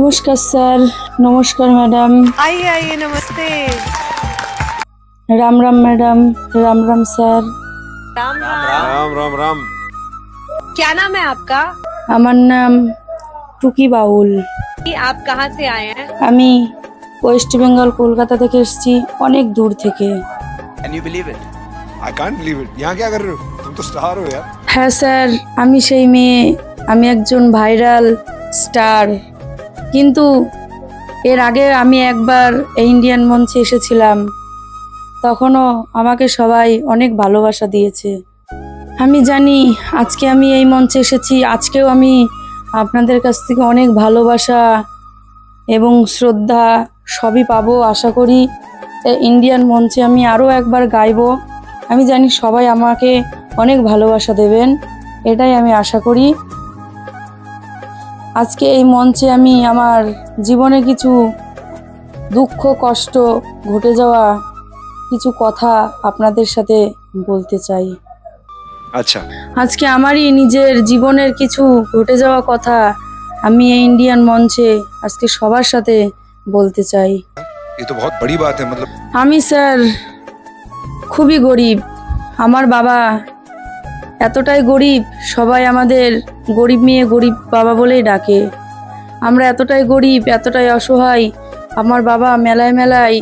नमस्कार सर, नमस्कार मैडम। आइए आइए, नमस्ते। Ram Ram madam, Ram Ram sir. राम राम राम राम राम। क्या नाम है आपका? আমার নাম টুকি বাউল। आप कहाँ से आए हैं? আমি ওয়েস্ট বেঙ্গল কলকাতা থেকে এসেছি, অনেক দূর থেকে। Can you believe it? I can't believe it. यहाँ क्या कर रहे हो? तुम तो स्टार हो यार। হ্যাঁ স্যার, আমি সেই মেয়ে, আমি একজন ভাইরাল স্টার। কিন্তু এর আগে আমি একবার ইন্ডিয়ান মঞ্চে এসেছিলাম, তখনও আমাকে সবাই অনেক ভালোবাসা দিয়েছে। আমি জানি আজকে আমি এই মঞ্চে এসেছি, আজকেও আমি আপনাদের কাছ থেকে অনেক ভালোবাসা এবং শ্রদ্ধা সবই পাবো আশা করি। ইন্ডিয়ান মঞ্চে আমি আরও একবার গাইবো। আমি জানি সবাই আমাকে অনেক ভালোবাসা দেবেন, এটাই আমি আশা করি। আজকে এই মঞ্চে আমি আমার জীবনে কিছু দুঃখ কষ্ট ঘটে যাওয়া কিছু কথা আপনাদের সাথে বলতে চাই। अच्छा। আজকে আমারই নিজের জীবনের কিছু ঘটে যাওয়া কথা আমি এই ইন্ডিয়ান মঞ্চে আজকে সবার সাথে বলতে চাই। ये तो बहुत बड़ी बात है, मतलब আমি স্যার খুবই গরিব। আমার বাবা এতটাই গরিব, সবাই আমাদের গরিব মেয়ে গরিব বাবা বলেই ডাকে। আমরা এতটাই গরিব, এতটাই অসহায়। আমার বাবা মেলায় মেলায়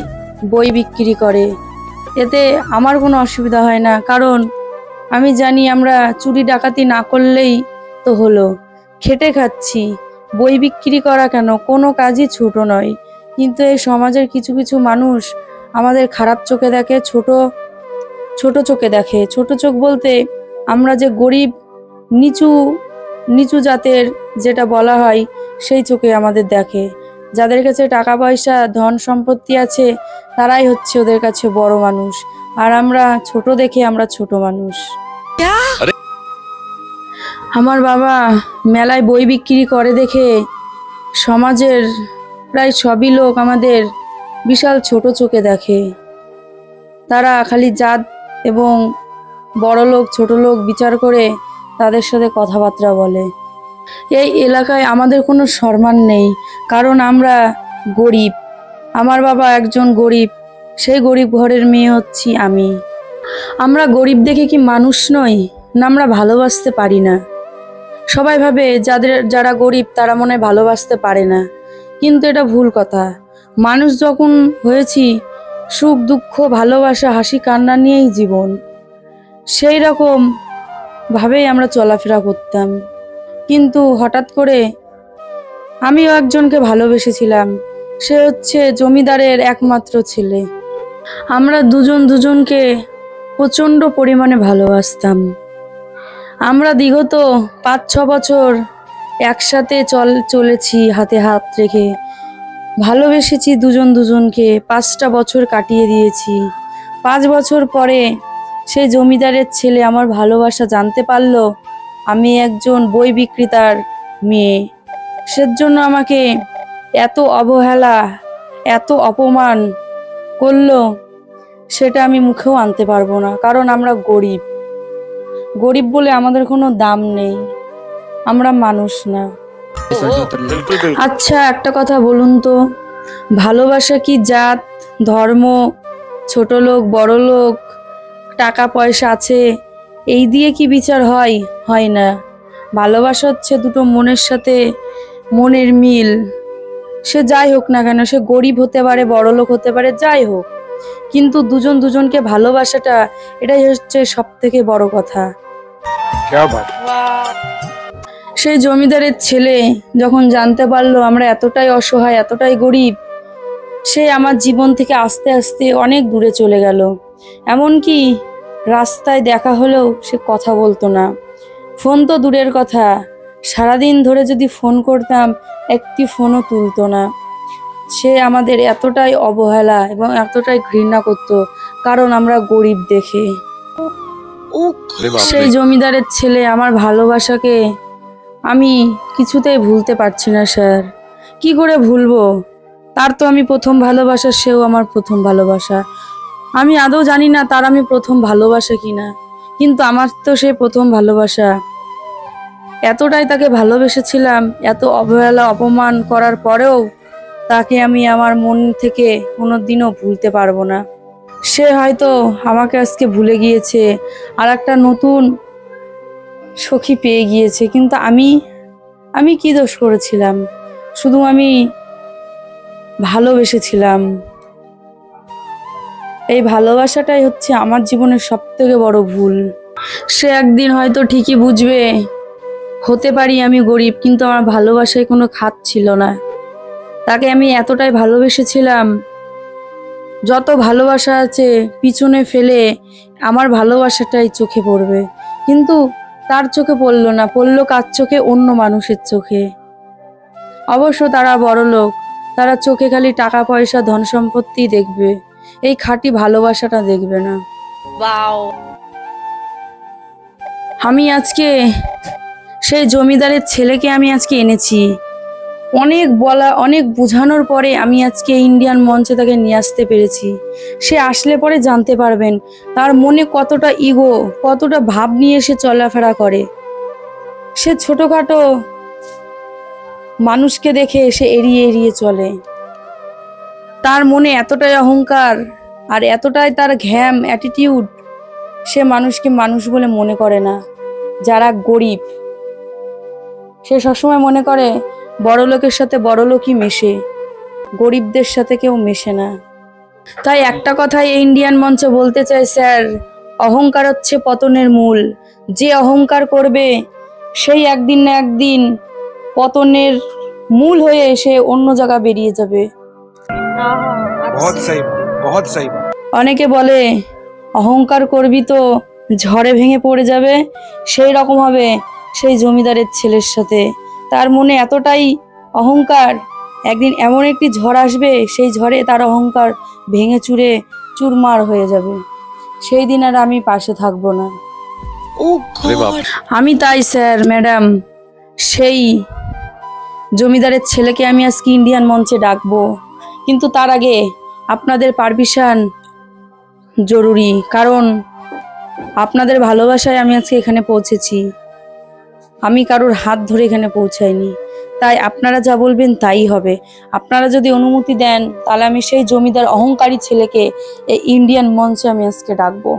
বই বিক্রি করে, এতে আমার কোনো অসুবিধা হয় না, কারণ আমি জানি আমরা চুরি ডাকাতি না করলেই তো হলো। খেটে খাচ্ছি, বই বিক্রি করা কেন, কোনো কাজই ছোট নয়। কিন্তু এই সমাজের কিছু কিছু মানুষ আমাদের খারাপ চোখে দেখে, ছোট চোখে দেখে। ছোট চোখ বলতে আমরা যে গরিব, নিচু জাতের যেটা বলা হয়, সেই চোখে আমাদের দেখে। যাদের কাছে টাকা পয়সা ধন সম্পত্তি আছে তারাই হচ্ছে ওদের কাছে বড় মানুষ, আর আমরা ছোট দেখে আমরা ছোট মানুষ। আমার বাবা মেলায় বই বিক্রি করে দেখে সমাজের প্রায় সবই লোক আমাদের বিশাল ছোট চোখে দেখে। তারা খালি জাত এবং বড় লোক ছোট লোক বিচার করে তাদের সাথে কথাবার্তা বলে। এই এলাকায় আমাদের কোনো সম্মান নেই, কারণ আমরা গরিব। আমার বাবা একজন গরিব, সেই গরিব ঘরের মেয়ে হচ্ছি আমি। আমরা গরিব দেখে কি মানুষ নই? না, আমরা ভালোবাসতে পারি না। সবাই ভাবে যারা গরিব তারা মনে হয় ভালোবাসতে পারে না, কিন্তু এটা ভুল কথা। মানুষ যখন হয়েছি, সুখ দুঃখ ভালোবাসা হাসি কান্না নিয়েই জীবন, সেই রকম ভাবেই আমরা চলাফেরা করতাম। কিন্তু হঠাৎ করে আমিও একজনকে ভালোবেসেছিলাম, সে হচ্ছে জমিদারের একমাত্র ছেলে। আমরা দুজনকে প্রচণ্ড পরিমাণে ভালোবাসতাম। আমরা বিগত 5-6 বছর একসাথে চলেছি হাতে হাত রেখে, ভালোবেসেছি দুজনকে। 5টা বছর কাটিয়ে দিয়েছি। 5 বছর পরে সেই জমিদারের ছেলে আমার ভালোবাসা জানতে পারলো আমি একজন বই বিক্রেতার মেয়ে। সেজন্য আমাকে এত অবহেলা, এত অপমান করলো, সেটা আমি মুখেও আনতে পারবো না, কারণ আমরা গরিব বলে আমাদের কোনো দাম নেই, আমরা মানুষ না। আচ্ছা একটা কথা বলুন তো, ভালোবাসা কি জাত ধর্ম, ছোট লোক বড় লোক, টাকা পয়সা আছে এই দিয়ে কি বিচার হয়? হয় না। ভালোবাসা হচ্ছে দুটো মনের সাথে মনের মিল। সে যাই হোক না কেন, সে গরিব হতে পারে বড় লোক হতে পারে, যাই হোক, কিন্তু দুজনকে ভালোবাসাটা এটাই হচ্ছে সব থেকে বড় কথা। সেই জমিদারের ছেলে যখন জানতে পারলো আমরা এতটাই অসহায়, এতটাই গরিব, সে আমার জীবন থেকে আস্তে আস্তে অনেক দূরে চলে গেল। এমনকি রাস্তায় দেখা হলেও সে কথা বলতো না। ফোন তো দূরের কথা, সারাদিন ধরে যদি ফোন করতাম একটি ফোনও তুলতো না। সে আমাদের এতটাই অবহেলা এবং এতটাই ঘৃণা করত, কারণ আমরা গরিব দেখে। সেই জমিদারের ছেলে আমার ভালোবাসাকে আমি কিছুতেই ভুলতে পারছি না স্যার। কি করে ভুলবো? তার তো আমি প্রথম ভালোবাসা, সেও আমার প্রথম ভালোবাসা। আমি আদৌ জানি না তার আমি প্রথম ভালোবাসা কিনা, কিন্তু আমার তো সে প্রথম ভালোবাসা। এতটাই তাকে ভালোবেসেছিলাম, এত অবহেলা অপমান করার পরেও তাকে আমি আমার মন থেকে কোনোদিনও ভুলতে পারবো না। সে হয়তো আমাকে আজকে ভুলে গিয়েছে, আর একটা নতুন সখী পেয়ে গিয়েছে, কিন্তু আমি কি দোষ করেছিলাম? শুধু আমি ভালোবেসেছিলাম। এই ভালোবাসাটাই হচ্ছে আমার জীবনের সবথেকে বড় ভুল। সে একদিন হয়তো ঠিকই বুঝবে, হতে পারি আমি গরিব, কিন্তু আমার ভালোবাসায় কোনো খাত ছিল না। তাকে আমি এতটাই ভালোবেসেছিলাম, যত ভালোবাসা আছে পিছনে ফেলে আমার ভালোবাসাটাই চোখে পড়বে, কিন্তু তার চোখে পড়লো না, পড়লো কার চোখে? অন্য মানুষের চোখে। অবশ্য তারা বড়লোক, তারা চোখে খালি টাকা পয়সা ধন সম্পত্তি দেখবে, এই খাঁটি ভালোবাসাটা দেখবে না। वाओ। আমি আজকে সেই জমিদারের ছেলেকে আমি আজকে এনেছি, অনেক বলা অনেক বোঝানোর পরে আমি আজকে ইন্ডিয়ান মঞ্চে তাকে নিয়ে আসতে পেরেছি। সে আসলে পরে জানতে পারবেন তার মনে কতটা ইগো, কতটা ভাব নিয়ে সে চলাফেরা করে। সে ছোটখাটো মানুষকে দেখে সে এড়িয়ে এড়িয়ে চলে। তার মনে এতটাই অহংকার আর এতটাই তার ঘ্যাম অ্যাটিটিউড, সে মানুষকে মানুষ বলে মনে করে না। যারা গরিব, সে সবসময় মনে করে বড় লোকের সাথে বড় লোকই মেশে, গরিবদের সাথে কেউ মেশে না। তাই একটা কথাই এই ইন্ডিয়ান মঞ্চে বলতে চাই স্যার, অহংকার হচ্ছে পতনের মূল। যে অহংকার করবে সেই একদিন না একদিন পতনের মূল হয়ে সে অন্য জায়গা বেরিয়ে যাবে। हाँ बहुत अच्छी। सही बात, बहुत सही बात। অনেকে বলে অহংকার করবি তো ঝড়ে ভেঙে পড়ে যাবে, সেই রকম হবে সেই জমিদারের ছেলের সাথে। তার মনে এতটাই অহংকার, একদিন এমন একটি ঝড় আসবে, সেই ঝড়ে তার অহংকার ভেঙে চুরে চুরমার হয়ে যাবে। সেই দিন আর আমি পাশে থাকবো না। अरे बाप रे। আমি তাই স্যার ম্যাডাম, সেই জমিদারের ছেলেকে আমি আজকে ইন্ডিয়ান মঞ্চে ডাকবো, কিন্তু তার আগে আপনাদের পারমিশন জরুরি, কারণ আপনাদের ভালোবাসায় আমি আজকে এখানে পৌঁছেছি। আমি কারোর হাত ধরে এখানে পৌঁছাইনি, তাই আপনারা যা বলবেন তাই হবে। আপনারা যদি অনুমতি দেন তাহলে আমি সেই জমিদার অহংকারী ছেলেকে এই ইন্ডিয়ান মঞ্চে আমি আজকে ডাকবো।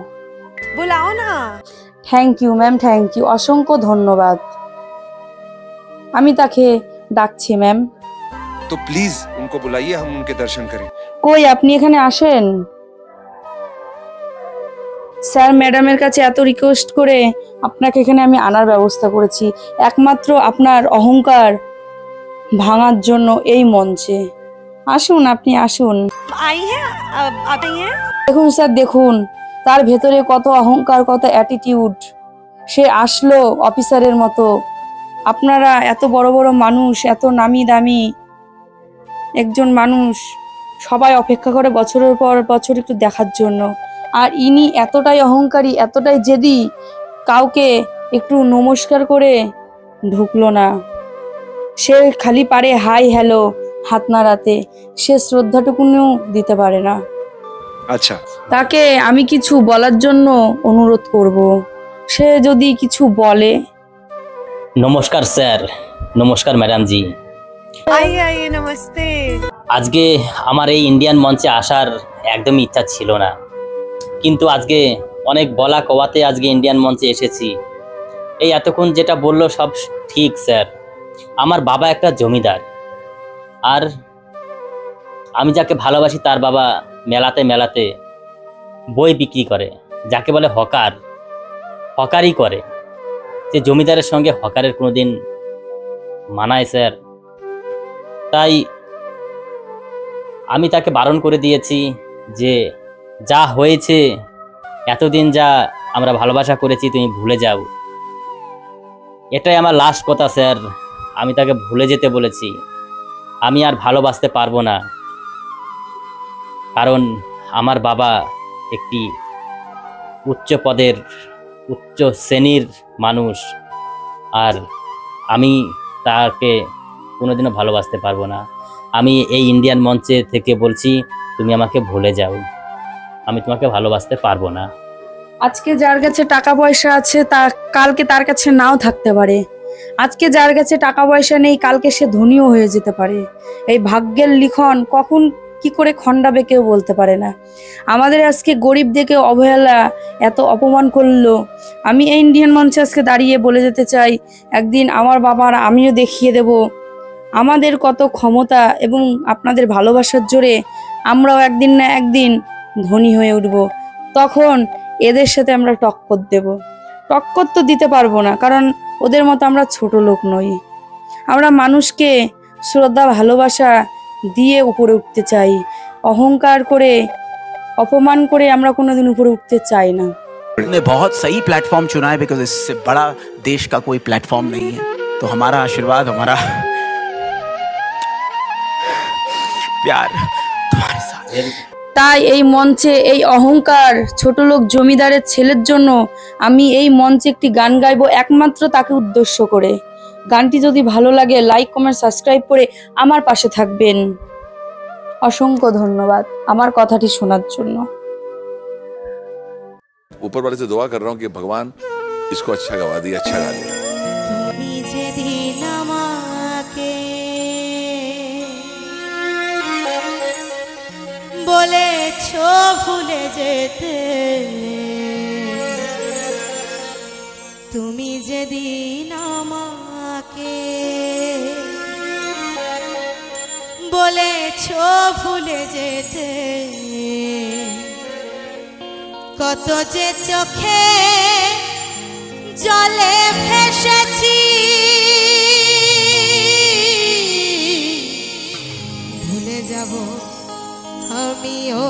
बुलाओ ना। Thank you ma'am, thank you, অসংখ্য ধন্যবাদ। আমি তাকে ডাকছি ম্যাম। तो प्लीज उनको बुलाइए, हम उनके दर्शन करें। কই আপনি এখানে আসেন। স্যার ম্যাডামের কাছে এত রিকোয়েস্ট করে আপনাকে এখানে আমি আনার ব্যবস্থা করেছি, একমাত্র আপনার অহংকার ভাঙার জন্য এই মঞ্চে। আসুন, আপনি আসুন। आई है, अब आप आई हैं? দেখুন স্যার, দেখুন তার ভেতরে কত অহংকার, কত অ্যাটিটিউড। সে আসলো অফিসারের মতো। আপনারা এত বড় বড় মানুষ, এত নামি দামি একজন মানুষ, সবাই অপেক্ষা করে বছরের পর বছর একটু দেখার জন্য, আর ইনি এতটাই অহংকারী, এতটাই জেদি, কাউকে একটু নমস্কার করে ঢুকলো না। সে খালি পারে হাই হ্যালো হাত নাড়াতে, সে শ্রদ্ধাটুকুনিও দিতে পারে না। अच्छा, তাকে আমি কিছু বলার জন্য অনুরোধ করব, সে যদি কিছু বলে। নমস্কার স্যার, নমস্কার ম্যাডাম জি। आइए आइए, नमस्ते। আজকে আমার এই ইন্ডিয়ান মঞ্চে আসার একদমই ইচ্ছা ছিল না, কিন্তু আজকে অনেক বলা কওয়াতে আজকে ইন্ডিয়ান মঞ্চে এসেছি। এই এতক্ষণ যেটা বললো সব ঠিক স্যার। আমার বাবা একটা জমিদার, আর আমি যাকে ভালোবাসি তার বাবা মেলাতে মেলাতে বই বিক্রি করে, যাকে বলে হকার, হকারই করে। যে জমিদারের সঙ্গে হকারের কোনোদিন মানায় স্যার? তাই আমি তাকে বারণ করে দিয়েছি যে যা হয়েছে, এতদিন যা আমরা ভালোবাসা করেছি তুমি ভুলে যাও। এটাই আমার লাস্ট কথা স্যার। আমি তাকে ভুলে যেতে বলেছি। আমি আর ভালোবাসতে পারবো না, কারণ আমার বাবা একটি উচ্চ পদের উচ্চ শ্রেণীর মানুষ, আর আমি তাকে কোনোদিনও ভালোবাসতে পারবো না। আমি এই ইন্ডিয়ান মঞ্চে থেকে বলছি, তুমি আমাকে ভুলে যাও, আমি তোমাকে ভালোবাসতে পারবো না। আজকে যার কাছে টাকা পয়সা আছে তা কালকে তার কাছে নাও থাকতে পারে, আজকে যার কাছে টাকা পয়সা নেই কালকে সে ধনীও হয়ে যেতে পারে। এই ভাগ্যের লিখন কখন কি করে খণ্ডাবে কেউ বলতে পারে না। আমাদের আজকে গরিব দেখে অবহেলা, এত অপমান করলো। আমি এই ইন্ডিয়ান মঞ্চে আজকে দাঁড়িয়ে বলে যেতে চাই, একদিন আমার বাবার আমিও দেখিয়ে দেব আমাদের কত ক্ষমতা, এবং আপনাদের ভালোবাসার জোরে আমরাও একদিন না একদিন ধনী হয়ে উঠব। তখন এদের সাথে আমরা টক্কর দেব। টক্কর তো দিতে পারবো না, কারণ ওদের মতো আমরা ছোট লোক নই। আমরা মানুষকে শ্রদ্ধা ভালোবাসা দিয়ে উপরে উঠতে চাই, অহংকার করে অপমান করে আমরা কোনোদিন উপরে উঠতে চাই না। ने बहुत सही प्लेटफॉर्म चुना है बिकॉज इससे बड़ा देश का कोई प्लेटफॉर्म नहीं है। तो हमारा आशीर्वाद, हमारा प्यार तुम्हारे साथ है। তাই এই মঞ্চে এই অহংকার ছোট লোক জমিদারের ছেলের জন্য আমি এই মঞ্চে একটি গান গাইবো, একমাত্র তাকে উদ্দেশ্য করে। গানটি যদি ভালো লাগে লাইক কমেন্ট সাবস্ক্রাইব করে আমার পাশে থাকবেন। অসংখ্য ধন্যবাদ আমার কথাটি শোনার জন্য। ऊपर वाले से दुआ कर रहा हूँ कि भगवान इसको अच्छा गवा दिए, अच्छा गा दिया। তুমি যেদিন আমাকে বলেছো ভুলে যেতে, তুমি যেদিন আমাকে বলেছো ভুলে যেতে, কত যে চোখে জলে ভেসেছি, ভুলে যাব আমিও